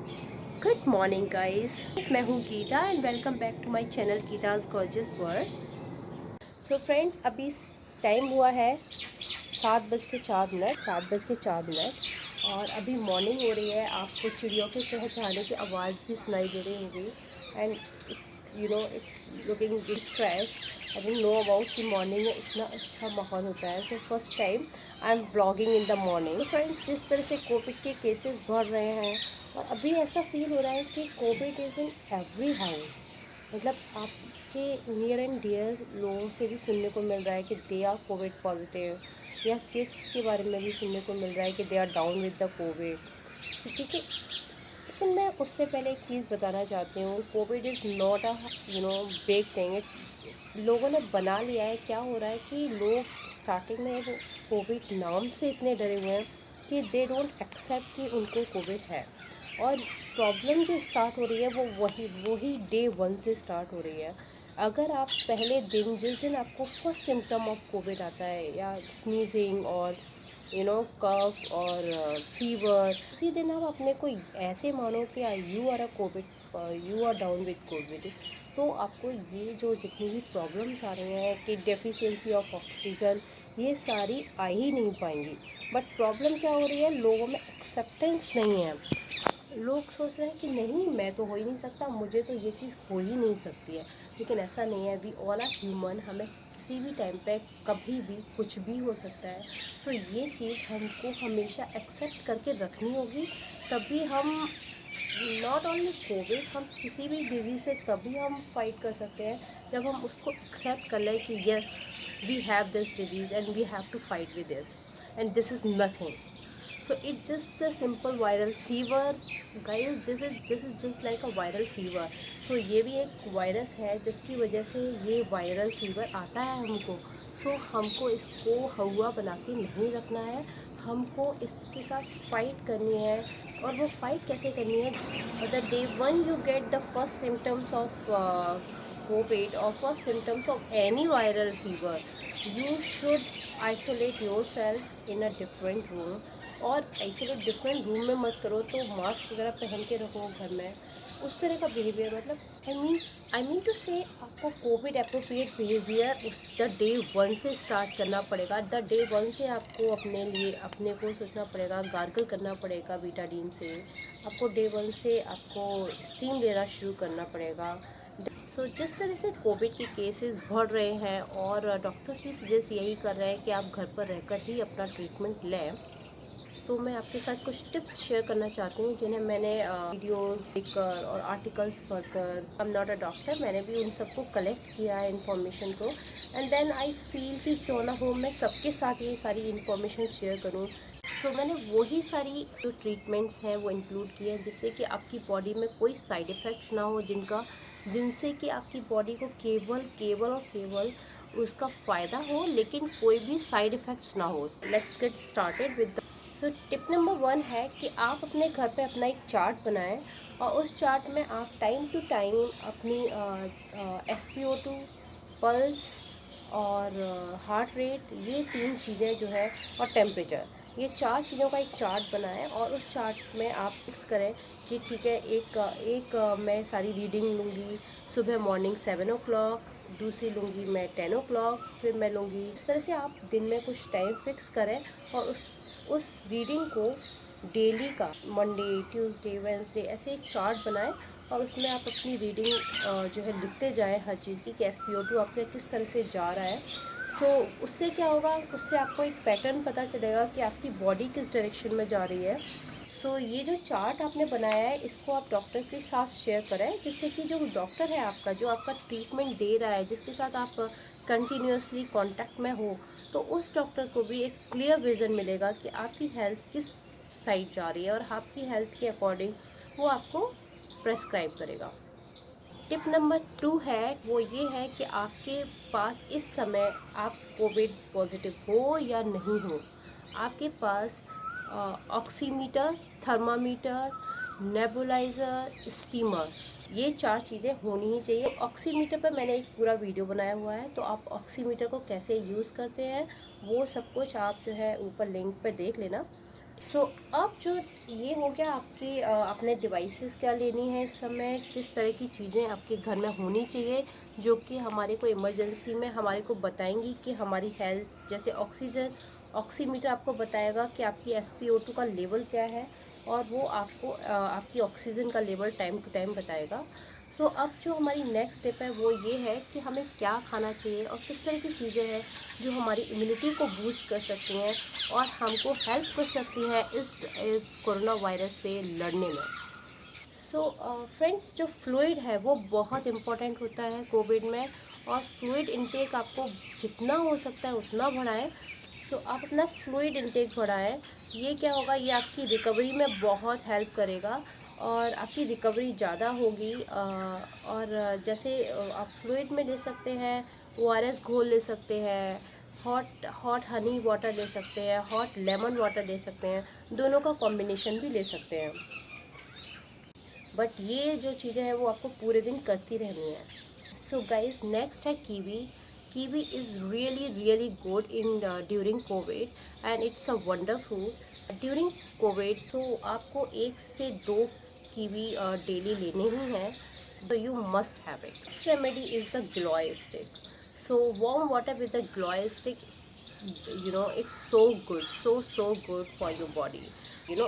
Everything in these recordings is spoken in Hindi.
गुड मॉर्निंग गाइस, मैं हूँ Geeta and welcome back to my channel Geeta's gorgeous world. So friends, अभी टाइम हुआ है 7:04 और अभी मॉर्निंग हो रही है। आपको चिड़ियों के चहचहाने की आवाज़ भी सुनाई दे रही होगी and it's looking good fresh. I don't know about कि मॉर्निंग में इतना अच्छा माहौल होता है। So first time I am blogging in the morning. So friends, जिस तरह से कोविड के केसेस बढ़ रहे हैं और अभी ऐसा फील हो रहा है कि Covid is in every house. मतलब आपके नियर एंड डियर लोगों से भी सुनने को मिल रहा है कि दे आर कोविड पॉजिटिव, या किड्स के बारे में भी सुनने को मिल रहा है कि they are down with the Covid. क्योंकि लेकिन मैं उससे पहले एक चीज़ बताना चाहती हूँ, Covid is not a big thing. लोगों ने बना लिया है। क्या हो रहा है कि लोग स्टार्टिंग में वो कोविड नाम से इतने डरे हुए हैं कि दे डोंट एक्सेप्ट कि उनको कोविड है। और प्रॉब्लम जो स्टार्ट हो रही है वो वही डे वन से स्टार्ट हो रही है। अगर आप पहले दिन, जिस दिन आपको फर्स्ट सिम्टम ऑफ कोविड आता है, या स्नीजिंग और कफ और फीवर, उसी दिन आप अपने को ऐसे मानो कि you are a Covid, you are down with Covid, तो आपको ये जो जितनी भी प्रॉब्लम्स आ रही हैं कि डेफिशिएंसी ऑफ ऑक्सीजन, ये सारी आ ही नहीं पाएंगी। बट प्रॉब्लम क्या हो रही है, लोगों में एक्सेप्टेंस नहीं है। लोग सोच रहे हैं कि नहीं, मैं तो हो ही नहीं सकता, मुझे तो ये चीज़ हो ही नहीं सकती है। लेकिन ऐसा नहीं है। वी ऑल आर ह्यूमन, हमें किसी भी टाइम पे कभी भी कुछ भी हो सकता है। सो ये चीज़ हमको हमेशा एक्सेप्ट करके रखनी होगी। तभी हम नॉट ओनली कोविड, हम किसी भी डिजीज़ से तभी हम फाइट कर सकते हैं जब हम उसको एक्सेप्ट कर लें कि yes, we have this disease and we have to fight with this and this is nothing. So it's just a simple viral fever, guys. This is just like a viral fever. So ये भी एक वायरस है जिसकी वजह से ये वायरल फीवर आता है हमको। सो हमको इसको हवा बना के नहीं रखना है, हमको इसके साथ फाइट करनी है। और वो फाइट कैसे करनी है? The day one you get the first symptoms of Covid or first symptoms of any viral fever, you should isolate yourself in a different room। और आइसोलेट डिफरेंट रूम में मत करो, तो मास्क वगैरह पहन के रखो घर में। उस तरह का बिहेवियर, मतलब आई मीन टू से आपको कोविड अप्रोप्रिएट बिहेवियर उस द डे वन से स्टार्ट करना पड़ेगा। द डे वन से आपको अपने लिए अपने को सोचना पड़ेगा, गार्गल करना पड़ेगा बीटाडीन से। आपको डे वन से आपको स्टीम लेना शुरू करना पड़ेगा। जिस तरह से कोविड के केसेस बढ़ रहे हैं और डॉक्टर्स भी सजेस्ट यही कर रहे हैं कि आप घर पर रहकर ही अपना ट्रीटमेंट लें, तो मैं आपके साथ कुछ टिप्स शेयर करना चाहती हूँ जिन्हें मैंने वीडियोस देखकर और आर्टिकल्स पढ़कर, I am not a doctor, मैंने भी उन सबको कलेक्ट किया है इन्फॉर्मेशन को। एंड देन आई फील कि क्यों ना हो मैं सबके साथ ये सारी इन्फॉर्मेशन शेयर करूँ। सो मैंने वही सारी जो ट्रीटमेंट्स हैं वो इंक्लूड किए हैं जिससे कि आपकी बॉडी में कोई साइड इफ़ेक्ट ना हो, जिनसे कि आपकी बॉडी को केवल केवल और केवल उसका फ़ायदा हो, लेकिन कोई भी साइड इफ़ेक्ट्स ना हो। Let's get started with. So tip number one है कि आप अपने घर पे अपना एक चार्ट बनाएं और उस चार्ट में आप टाइम टू टाइम अपनी SpO2, पल्स और हार्ट रेट, ये तीन चीज़ें जो है, और टेम्परेचर, ये चार चीज़ों का एक चार्ट बनाएं। और उस चार्ट में आप फिक्स करें कि ठीक है, मैं सारी रीडिंग लूँगी सुबह मॉर्निंग 7 o'clock, दूसरी लूँगी मैं 10 o'clock, फिर मैं लूँगी। इस तरह से आप दिन में कुछ टाइम फिक्स करें और उस रीडिंग को डेली का मंडे, ट्यूसडे, वेंसडे ऐसे एक चार्ट बनाएं और उसमें आप अपनी रीडिंग जो है लिखते जाएं हर चीज़ की, कि SpO2 आपके किस तरह से जा रहा है। उससे क्या होगा, उससे आपको एक पैटर्न पता चलेगा कि आपकी बॉडी किस डायरेक्शन में जा रही है। ये जो चार्ट आपने बनाया है, इसको आप डॉक्टर के साथ शेयर करें, जिससे कि जो डॉक्टर है आपका, जो आपका ट्रीटमेंट दे रहा है, जिसके साथ आप कंटिन्यूसली कांटेक्ट में हो, तो उस डॉक्टर को भी एक क्लियर विज़न मिलेगा कि आपकी हेल्थ किस साइड जा रही है और आपकी हेल्थ के अकॉर्डिंग वो आपको प्रेस्क्राइब करेगा। टिप नंबर 2 है, वो ये है कि आपके पास इस समय, आप कोविड पॉजिटिव हो या नहीं हो, आपके पास ऑक्सीमीटर, थर्मामीटर, नेबुलाइज़र, स्टीमर, ये चार चीज़ें होनी ही चाहिए। ऑक्सीमीटर पर मैंने एक पूरा वीडियो बनाया हुआ है, तो आप ऑक्सीमीटर को कैसे यूज़ करते हैं वो सब कुछ आप जो है ऊपर लिंक पे देख लेना। सो अब जो ये हो गया आपके अपने डिवाइसेस क्या लेनी है इस समय, किस तरह की चीज़ें आपके घर में होनी चाहिए जो कि हमारे को इमरजेंसी में हमारे को बताएंगी कि हमारी हेल्थ, जैसे ऑक्सीजन ऑक्सीमीटर आपको बताएगा कि आपकी SpO2 का लेवल क्या है, और वो आपको आपकी ऑक्सीजन का लेवल टाइम टू टाइम बताएगा। सो अब जो हमारी नेक्स्ट स्टेप है वो ये है कि हमें क्या खाना चाहिए और किस तरह की चीज़ें हैं जो हमारी इम्यूनिटी को बूस्ट कर सकती हैं और हमको हेल्प कर सकती हैं इस कोरोना वायरस से लड़ने में। सो फ्रेंड्स, जो फ्लूइड है वो बहुत इम्पॉर्टेंट होता है कोविड में, और फ्लूइड इनटेक आपको जितना हो सकता है उतना बढ़ाएं। सो आप अपना फ्लूइड इनटेक बढ़ाएं। ये क्या होगा, ये आपकी रिकवरी में बहुत हेल्प करेगा और आपकी रिकवरी ज़्यादा होगी। और जैसे आप फ्लूइड में ले सकते हैं, ORS घोल ले सकते हैं, हॉट हॉट हनी वाटर ले सकते हैं, हॉट लेमन वाटर ले सकते हैं, दोनों का कॉम्बिनेशन भी ले सकते हैं। बट ये जो चीज़ें हैं वो आपको पूरे दिन करती रहनी है। सो गाइज, नेक्स्ट है kiwi. Kiwi is really really good in during Covid, and it's a wonderful during Covid. तो आपको 1 से 2 कीवी डेली लेने ही हैं, so you must have it. Next remedy is the Gloy stick. So warm water with the Gloy stick, it's so good for your body.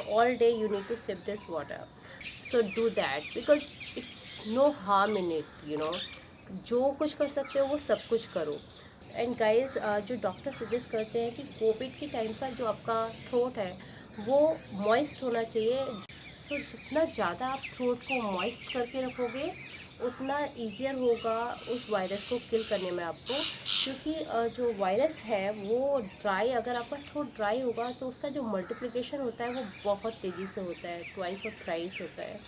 All day you need to sip this water. So do that because it's no harm in it. जो कुछ कर सकते हो वो सब कुछ करो। एंड गाइस, जो डॉक्टर सजेस्ट करते हैं कि कोविड के टाइम पर जो आपका थ्रोट है वो मॉइस्ट होना चाहिए। सो जितना ज़्यादा आप थ्रोट को मॉइस्ट करके रखोगे उतना ईजियर होगा उस वायरस को किल करने में आपको, क्योंकि जो वायरस है वो ड्राई, अगर आपका थ्रोट ड्राई होगा तो उसका जो मल्टीप्लिकेशन होता है वो बहुत तेज़ी से होता है, ट्वाइस और थ्राइस होता है।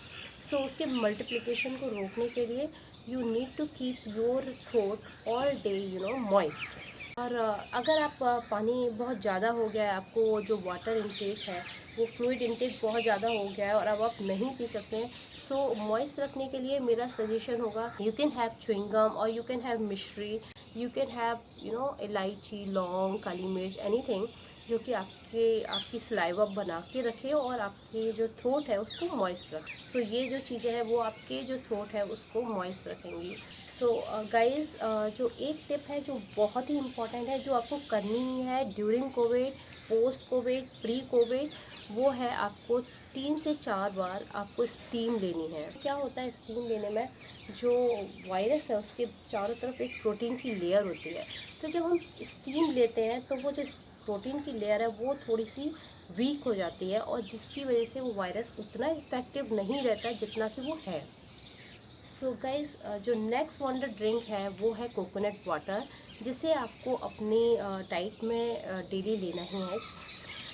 सो उसके मल्टीप्लिकेशन को रोकने के लिए you need to keep your throat all day moist. और अगर आप पानी बहुत ज़्यादा हो गया है, आपको जो वाटर इनटेक है वो फ्लूइड इनटेक बहुत ज़्यादा हो गया है और अब आप नहीं पी सकते हैं, सो मॉइस्ट रखने के लिए मेरा सजेशन होगा, यू कैन हैव च्युइंगम और यू कैन हैव मिश्री, यू कैन हैव इलायची, लौंग, काली मिर्च, एनीथिंग जो कि आपकी सलाइवा बना के रखे और आपके जो थ्रोट है उसको मॉइस्ट रखे। सो ये जो चीज़ें हैं वो आपके जो थ्रोट है उसको मॉइस्ट रखेंगी। सो गाइज़, जो एक टिप है जो बहुत ही इम्पॉर्टेंट है, जो आपको करनी ही है during Covid, post Covid, pre Covid, वो है आपको 3 से 4 बार आपको स्टीम लेनी है। क्या होता है स्टीम लेने में, जो वायरस है उसके चारों तरफ एक प्रोटीन की लेयर होती है, तो जब हम स्टीम लेते हैं तो वो जो प्रोटीन की लेयर है वो थोड़ी सी वीक हो जाती है और जिसकी वजह से वो वायरस उतना इफेक्टिव नहीं रहता जितना कि वो है। सो गाइज़, जो नेक्स्ट वंडर ड्रिंक है वो है कोकोनट वाटर, जिसे आपको अपनी डाइट में डेली लेना ही है।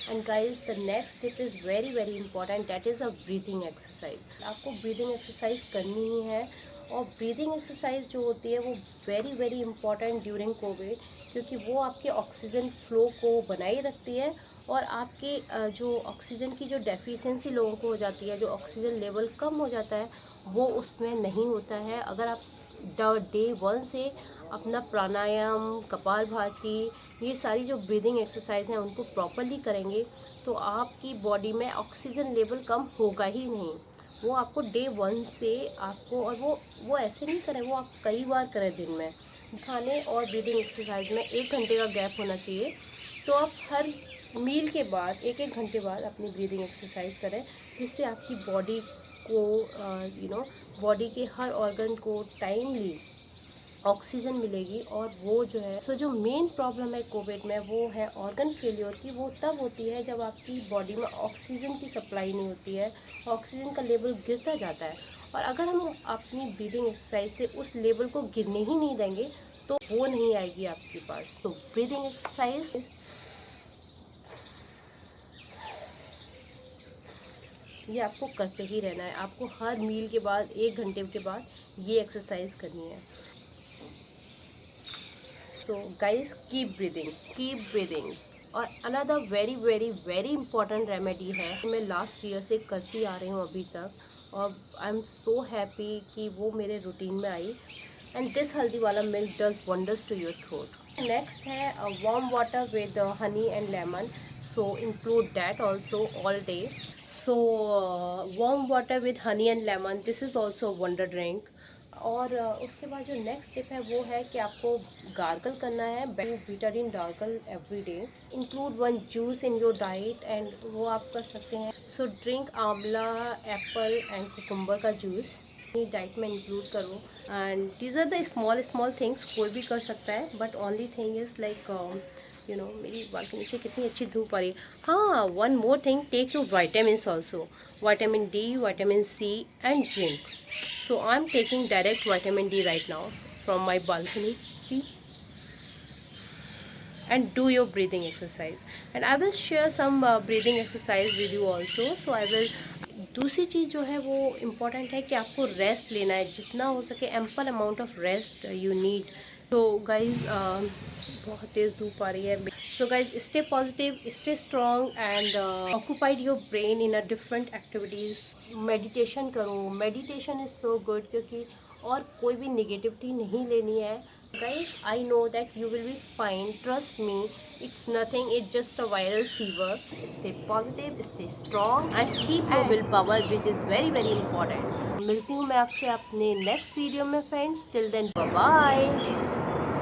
And guys, the next tip is very very important, that is a breathing exercise. आपको ब्रीदिंग एक्सरसाइज करनी ही है, और ब्रीदिंग एक्सरसाइज जो होती है वो very very important during Covid, क्योंकि वो आपके ऑक्सीजन फ्लो को बनाए रखती है और आपके जो ऑक्सीजन की जो डेफिशिएंसी लोगों को हो जाती है, जो ऑक्सीजन लेवल कम हो जाता है, वो उसमें नहीं होता है। अगर आप डे 1 से अपना प्राणायाम, कपालभाति, ये सारी जो ब्रीदिंग एक्सरसाइज हैं उनको प्रॉपरली करेंगे तो आपकी बॉडी में ऑक्सीजन लेवल कम होगा ही नहीं। वो आपको डे 1 से आपको, और वो ऐसे नहीं करें, वो आप कई बार करें दिन में। खाने और ब्रीदिंग एक्सरसाइज में 1 घंटे का गैप होना चाहिए, तो आप हर मील के बाद 1-1 घंटे बाद अपनी ब्रीदिंग एक्सरसाइज करें, जिससे आपकी बॉडी को बॉडी के हर ऑर्गन को टाइमली ऑक्सीजन मिलेगी। और वो जो है, सो जो मेन प्रॉब्लम है कोविड में वो है ऑर्गन फेलियर की। वो तब होती है जब आपकी बॉडी में ऑक्सीजन की सप्लाई नहीं होती है, ऑक्सीजन का लेवल गिरता जाता है, और अगर हम अपनी ब्रीदिंग एक्सरसाइज से उस लेवल को गिरने ही नहीं देंगे तो वो नहीं आएगी आपके पास। तो ब्रीदिंग एक्सरसाइज ये आपको करते ही रहना है, आपको हर मील के बाद 1 घंटे के बाद ये एक्सरसाइज करनी है। So guys, keep breathing. और another very very very important remedy है, मैं लास्ट ईयर से करती आ रही हूँ अभी तक, और आई एम सो हैप्पी कि वो मेरे रूटीन में आई, एंड दिस हल्दी वाला milk does wonders to your throat. Next है warm water with honey and lemon. so include that also all day. So warm water with honey and lemon, this is also a wonder drink. और उसके बाद जो नेक्स्ट स्टेप है वो है कि आपको गार्गल करना है Betadine gargle every day. Include one juice in your diet and वो आप कर सकते हैं। So drink amla, apple and cucumber का जूस डाइट में इंक्लूड करो। And these are the small small things, कोई भी कर सकता है, but only thing is like you know मेरी बालकनी से कितनी अच्छी धूप आ रही है। हाँ, one more thing, take your vitamins also, vitamin D, vitamin C and zinc. So I'm taking direct vitamin D right now from my balcony. See? And do your breathing exercise, and I will share some breathing exercise with you also. So I will, दूसरी चीज़ जो है वो इम्पॉर्टेंट है कि आपको रेस्ट लेना है, जितना हो सके ample amount of rest you need. तो गाइज बहुत तेज़ धूप आ रही है। So guys stay positive, stay strong and occupied your brain in a different activities. Meditation करो, मेडिटेशन इज़ सो गुड, क्योंकि और कोई भी निगेटिविटी नहीं लेनी है। Guys, I know that you will be fine. Trust me, it's nothing. It's just a viral fever. Stay positive, stay strong, and keep your willpower, which is very very important. मिलती हूँ मैं आपसे अपने नेक्स्ट वीडियो में friends. Till then, bye bye.